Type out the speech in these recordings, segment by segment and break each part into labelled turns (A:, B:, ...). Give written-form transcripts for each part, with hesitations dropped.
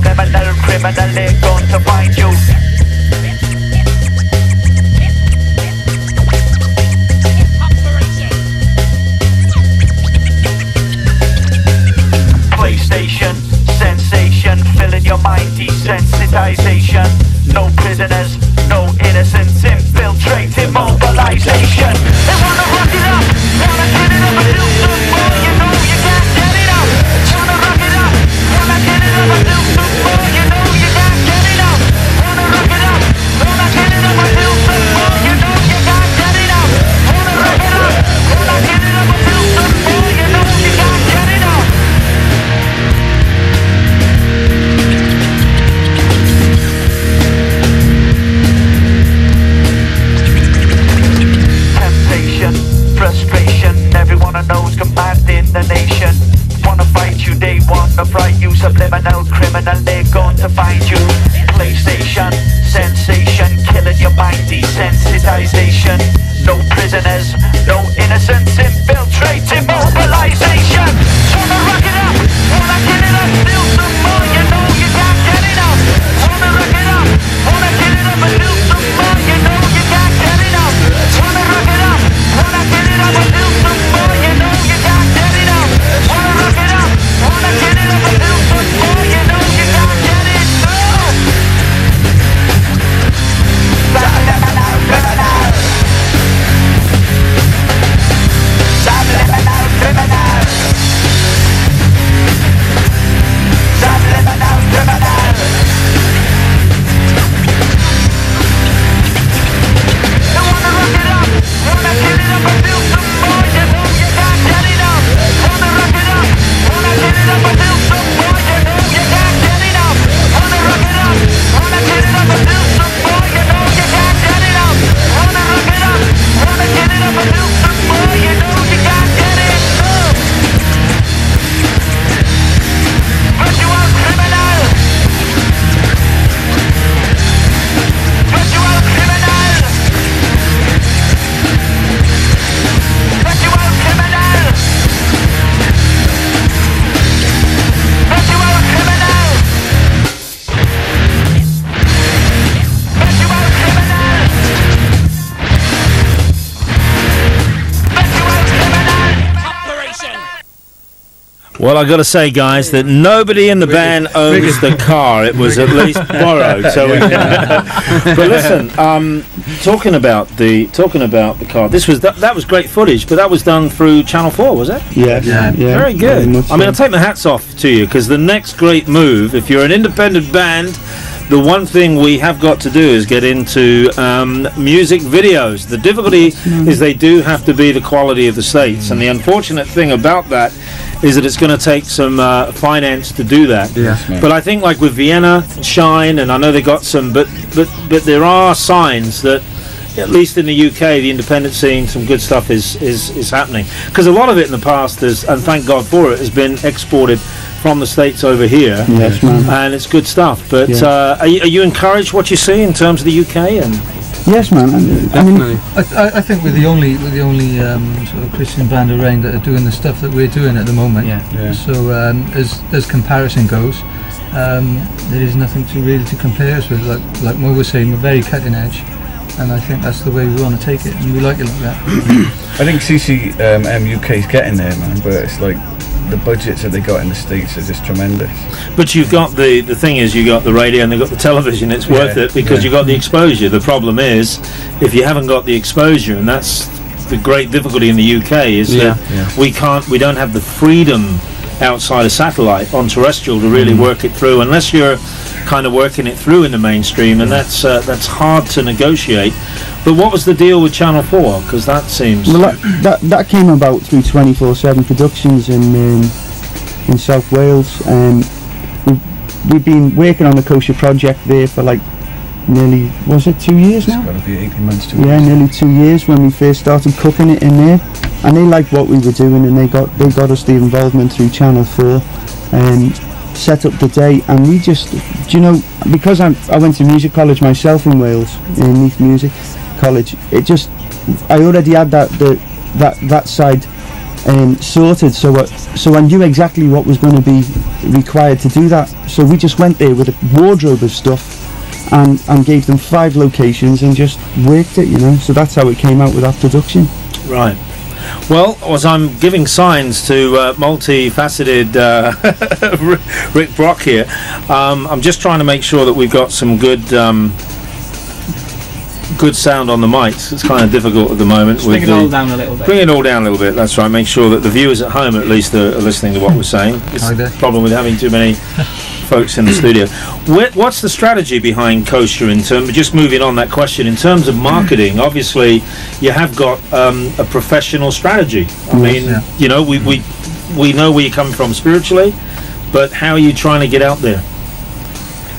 A: subliminal, criminal, they're going to find you. PlayStation, sensation, filling your mind, desensitization. No prisoners, no innocence, infiltrate, immobilization. They wanna rock it up, wanna get it up and do some more. You know you can't get it up. Wanna rock it up, wanna get it up and do some more. You know you can't get it up. Wanna rock it up, wanna get it up and do some more. You know you can't get it up. Wanna rock it up, wanna get it up and do some more. You know you can't get it up. Frustration, everyone knows commanding the nation. Wanna fight you, they wanna fright you. Subliminal, criminal, they're going to find you. PlayStation, sensation, killing your mind, desensitization. No prisoners, no innocence, infiltrate, immobilization. Wanna rock it up, wanna get it up, still some more. You know you can't get it up. Wanna rock it up, wanna get it up and do some more. You know you can't get it up. Wanna rock it up, wanna get it up and do some more. You know you can't get it up. Wanna rock it up, wanna get it up and do some more. You know you can't get it. No. Subliminal, criminal. Subliminal, criminal. Subliminal, criminal. They wanna rock it up, wanna get it up and do some more. You know you can't get it up. Wanna rock it up, wanna get it up and do some more. You know you can't get it up. Wanna rock it up, wanna get it up and do some more. You know you can't get it up. Wanna rock it up, wanna get it up and do some more. You know you can't get it up. Virtual criminal. Virtual criminal. Virtual criminal. Virtual criminal. Virtual criminal. Virtual criminal. Operation.
B: Well, I got to say, guys, that nobody in the band owns the car. It was at least borrowed. So, but listen, talking about the car. This was that was great footage, but that was done through Channel 4, was it?
C: Yes. Yeah.
B: Very good. I mean, I'll take my hats off to you, because the next great move, if you're an independent band, the one thing we have got to do is get into music videos. The difficulty is they do have to be the quality of the States, and the unfortunate thing about that is that it's going to take some finance to do that.
D: Yes,
B: but I think, like with Vienna, Shine, and I know they got some, but there are signs that, at least in the UK, the independent scene, some good stuff is happening. Because a lot of it in the past, and thank God for it, has been exported from the States over here.
C: Yes, man.
B: And it's good stuff. But are you encouraged what you see in terms of the UK? And
C: yes, man.
D: Definitely.
E: I think we're the only sort of Christian band around that are doing the stuff that we're doing at the moment.
D: Yeah.
E: So as comparison goes, there is nothing to compare us with. Like Mo was saying, we're very cutting edge, and I think that's the way we want to take it, and we like it like that.
F: I think CCM UK is getting there, man, but it's like the budgets that they got in the States are just tremendous.
B: But you've got the thing is, you got the radio and they've got the television. It's worth it because you got the exposure. The problem is, if you haven't got the exposure, and that's the great difficulty in the UK, is that we don't have the freedom outside of satellite on terrestrial to really work it through, unless you're kind of working it through in the mainstream, and that's hard to negotiate. But what was the deal with Channel 4? Because that seems...
C: Well, that came about through 24/7 Productions in South Wales. We've been working on the Kosher project there for like nearly, was it 2 years now?
F: It's got to be 18 months, 2
C: years.
F: Yeah,
C: nearly 2 years when we first started cooking it in there. And they liked what we were doing, and they got us the involvement through Channel 4 and set up the day. And we just, because I went to music college myself in Wales, in Neath Music College, I already had that side sorted, so I knew exactly what was going to be required to do that. So we just went there with a wardrobe of stuff and gave them 5 locations and just worked it, you know. So that's how it came out with that production.
B: Right. Well, as I'm giving signs to multifaceted Rick Brock here, I'm just trying to make sure that we've got some good sound on the mics. It's kind of difficult at the moment.
D: Just bring it all down a little bit.
B: Bring it all down a little bit, that's right. Make sure that the viewers at home at least are listening to what we're saying. It's the problem with having too many folks in the studio. What's the strategy behind Kosher in terms, just moving on that question, in terms of marketing? Obviously, you have got a professional strategy. I mean, you know, we know where you come from spiritually, but how are you trying to get out there?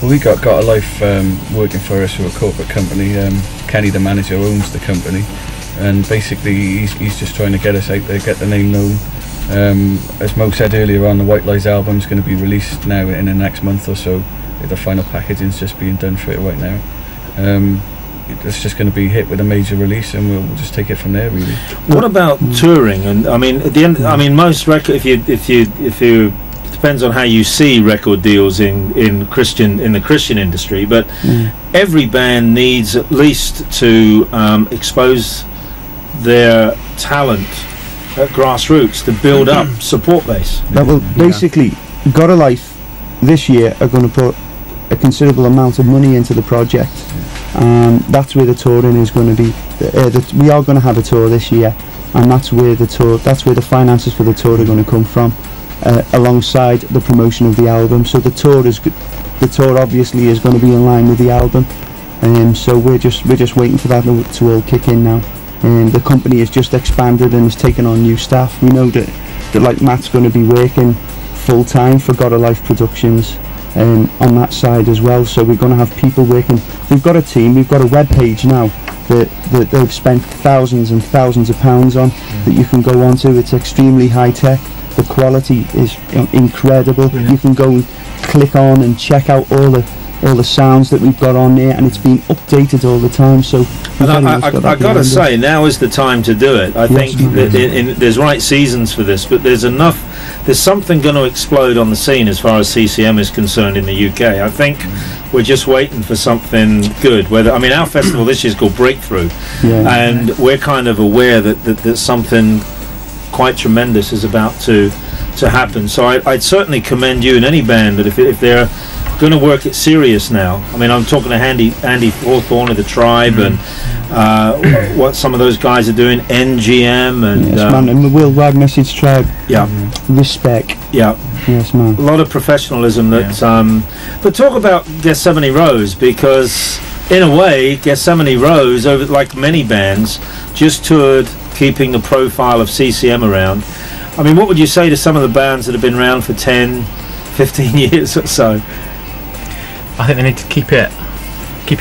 F: Well, we got a life working for us through a corporate company. Kenny, the manager, owns the company, and basically he's just trying to get us out there, get the name known. As Mo said earlier on, the White Lies album is going to be released now in the next month or so. The final packaging is just being done for it right now. It's just going to be hit with a major release, and we'll just take it from there, really.
B: What about touring? And I mean, at the end, I mean, most record, if you depends on how you see record deals in the Christian industry, but every band needs at least to expose their talent at grassroots to build up support base.
C: That will basically, God of Life this year are going to put a considerable amount of money into the project. That's where the touring is going to be. We are going to have a tour this year, and that's where the finances for the tour are going to come from. Alongside the promotion of the album, so the tour obviously is going to be in line with the album, so we're just waiting for that to all kick in now. The company has just expanded and has taken on new staff. We know that like Matt's going to be working full time for God of Life Productions on that side as well. So we're going to have people working. We've got a team. We've got a web page now that they've spent thousands and thousands of pounds on that you can go onto. It's extremely high tech. The quality is incredible. You can go and click on and check out all the sounds that we've got on there, and it's being updated all the time. So
B: I got to say, now is the time to do it. I think there's right seasons for this, but there's something going to explode on the scene as far as CCM is concerned in the UK. I think we're just waiting for something good. Our festival this year is called Breakthrough, and we're kind of aware that something quite tremendous is about to happen. So I'd certainly commend you and any band that if they're going to work it serious now. I mean, I'm talking to Andy Hawthorne of the Tribe and what some of those guys are doing, NGM
C: and the Worldwide Message Tribe. Respect. Yes, man. A
B: lot of professionalism. But talk about Gethsemane Rose, because in a way Gethsemane Rose, over like many bands, just toured keeping the profile of CCM around. I mean, what would you say to some of the bands that have been around for 10, 15 years or so?
D: I think they need to keep it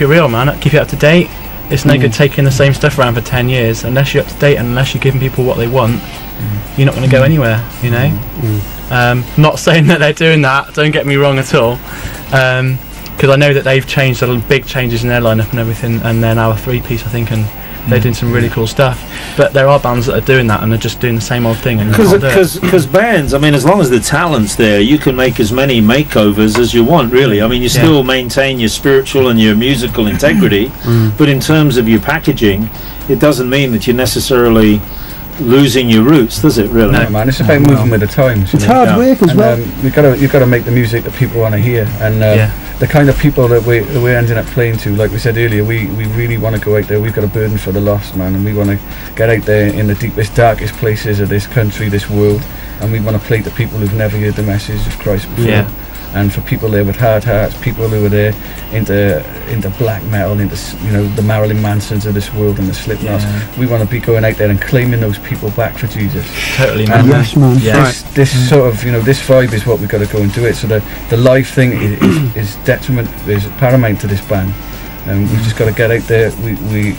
D: real, man. Keep it up to date. It's no good taking the same stuff around for 10 years unless you're up to date and unless you're giving people what they want. You're not going to go anywhere, you know. Not saying that they're doing that. Don't get me wrong at all. Because I know that they've changed big changes in their lineup and everything, and they're now a 3-piece, I think, and they're doing some really cool stuff. But there are bands that are doing that and are just doing the same old thing.
B: Because bands, I mean, as long as the talent's there, you can make as many makeovers as you want, really. I mean, you still maintain your spiritual and your musical integrity, but in terms of your packaging, it doesn't mean that you're necessarily losing your roots, does it, really?
F: No, man, it's about moving with the times.
C: It's hard work as well.
F: You've got to make the music that people want to hear, and the kind of people that we're ending up playing to, like we said earlier, we really want to go out there. We've got a burden for the lost, man, and we want to get out there in the deepest, darkest places of this country, this world, and we want to play to people who've never heard the message of Christ before. And for people there with hard hearts, people who are there into black metal, into the Marilyn Mansons of this world and the Slipknots, we want to be going out there and claiming those people back for Jesus.
D: Totally, man.
C: Yes, man.
F: This sort of this vibe is what we've got to go and do it. So the live thing is paramount to this band, and we've just got to get out there. We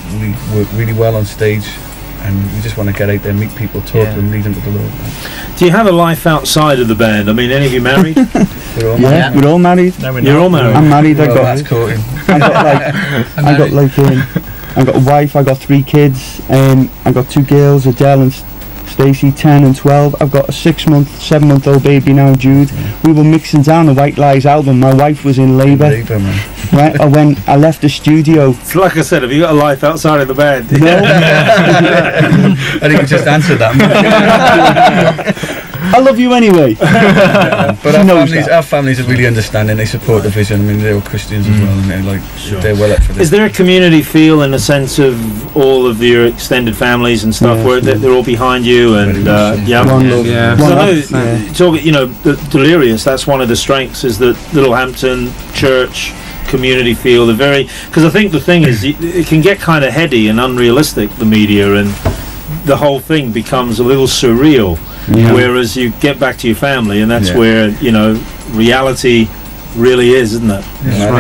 F: work really well on stage, and we just want to get out there, meet people, talk to them, lead them to the Lord.
B: Do you have a life outside of the band? I mean, any of you married?
F: We're all married.
C: We're all married.
D: No,
B: You're all married.
C: I'm married.
F: That's courting.
C: I've got a wife. I got 3 kids. I got 2 girls, Adele and Stacey 10 and 12. I've got a 7-month-old baby now, Jude. We were mixing down the White Lies album. My wife was in labour. Right, I left the studio.
B: So like I said, have you got a life outside of the band?
C: No.
F: I think you just answered that.
C: I love you anyway.
F: But our families are really understanding. They support the vision. I mean, they're all Christians as well, and they're well up for this.
B: Is there a community feel in the sense of all of your extended families and stuff where they're all behind you and Delirious, that's one of the strengths, is that Littlehampton church community feel. Because I think the thing is, it can get kind of heady and unrealistic, the media, and the whole thing becomes a little surreal. Whereas you get back to your family, and that's where reality really is, isn't it?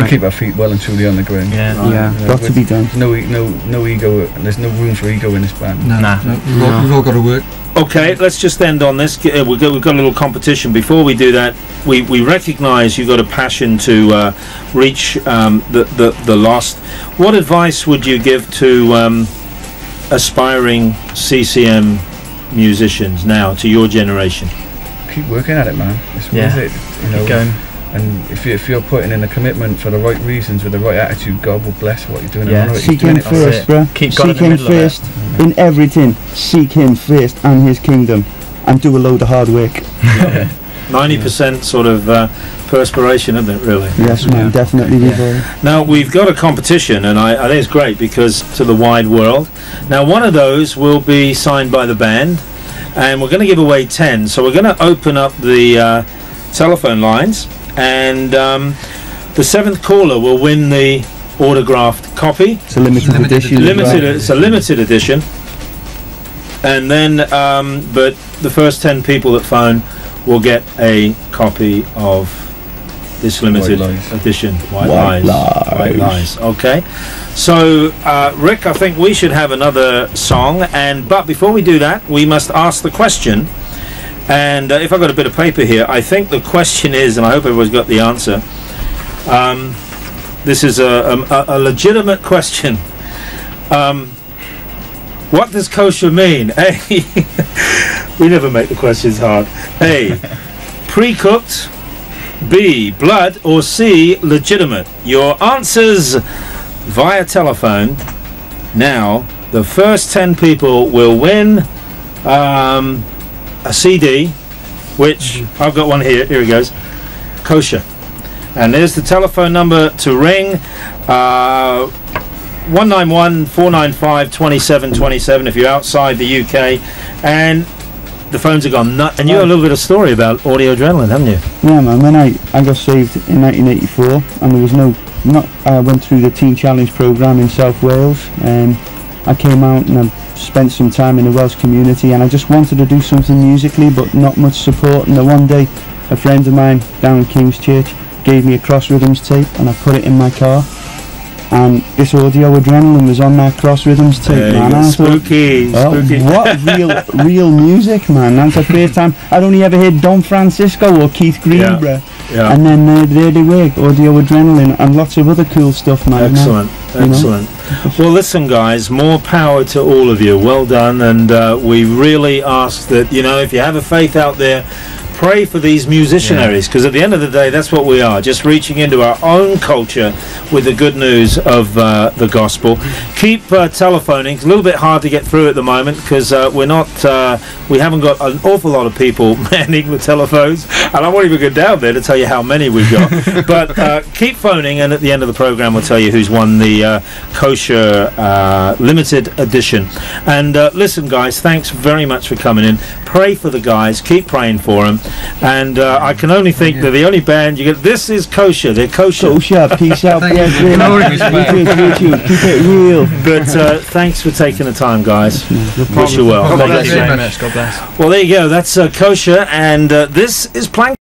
F: We keep our feet well and truly on the ground.
C: Got to be done.
F: No ego. There's no room for ego in this band.
E: No. We've all got to work.
B: Okay, let's just end on this. We've got a little competition. Before we do that, we recognise you've got a passion to reach the lost. What advice would you give to aspiring CCM musicians now, to your generation?
F: Keep working at it, man. It's worth it.
D: Keep going.
F: And if you're putting in a commitment for the right reasons with the right attitude, God will bless what you're doing.
C: Seek Him first, bro. Seek Him first in everything. Seek Him first and His kingdom, and do a load of hard work.
B: 90% sort of perspiration, isn't it, really?
C: Yes, man, definitely.
B: Now, we've got a competition, and I think it's great because to the wide world. Now, one of those will be signed by the band, and we're going to give away 10. So we're going to open up the telephone lines, and the 7th caller will win the autographed copy.
C: It's a limited edition.
B: It's a limited edition. And then, but the first 10 people that phone will get a copy of this limited edition, White Lies. Okay. So, Rick, I think we should have another song, but before we do that, we must ask the question. And if I've got a bit of paper here, I think the question is, and I hope everyone's got the answer, this is a legitimate question. What does kosher mean? A, we never make the questions hard. A, pre-cooked. B, blood. Or C, legitimate. Your answers via telephone. Now, the first 10 people will win a CD, which I've got one here. Here it goes. Kosher. And there's the telephone number to ring. 191-495-2727 if you're outside the UK, and the phones are gone nuts. And you got a little bit of story about Audio Adrenaline, haven't you?
C: Yeah, man. When I got saved in 1984, and there was I went through the Teen Challenge programme in South Wales, and I came out and I spent some time in the Welsh community, and I just wanted to do something musically, but not much support. And then one day, a friend of mine down in King's Church gave me a Cross Rhythms tape, and I put it in my car. And this Audio Adrenaline was on that Cross Rhythms tape, man.
B: Spooky.
C: What real music, man. That's the first time I'd only ever heard Don Francisco or Keith Green, bruh. Yeah. And then there they were, Audio Adrenaline, and lots of other cool stuff, man.
B: Excellent. Well, listen, guys, more power to all of you. Well done. And we really ask that, if you have a faith out there, pray for these musicianaries, because at the end of the day, that's what we are, just reaching into our own culture with the good news of the gospel. Keep telephoning. It's a little bit hard to get through at the moment because we haven't got an awful lot of people manning the telephones, and I won't even go down there to tell you how many we've got. But keep phoning, and at the end of the program we'll tell you who's won the Kosher limited edition. And listen, guys, thanks very much for coming in. Pray for the guys, keep praying for them. And I can only think they're the only band you get. This is Kosher. They're kosher.
C: Kosher. Peace out. Keep it real.
B: But thanks for taking the time, guys. Wish you well.
D: God bless.
B: Well, there you go. That's Kosher, and this is Plank.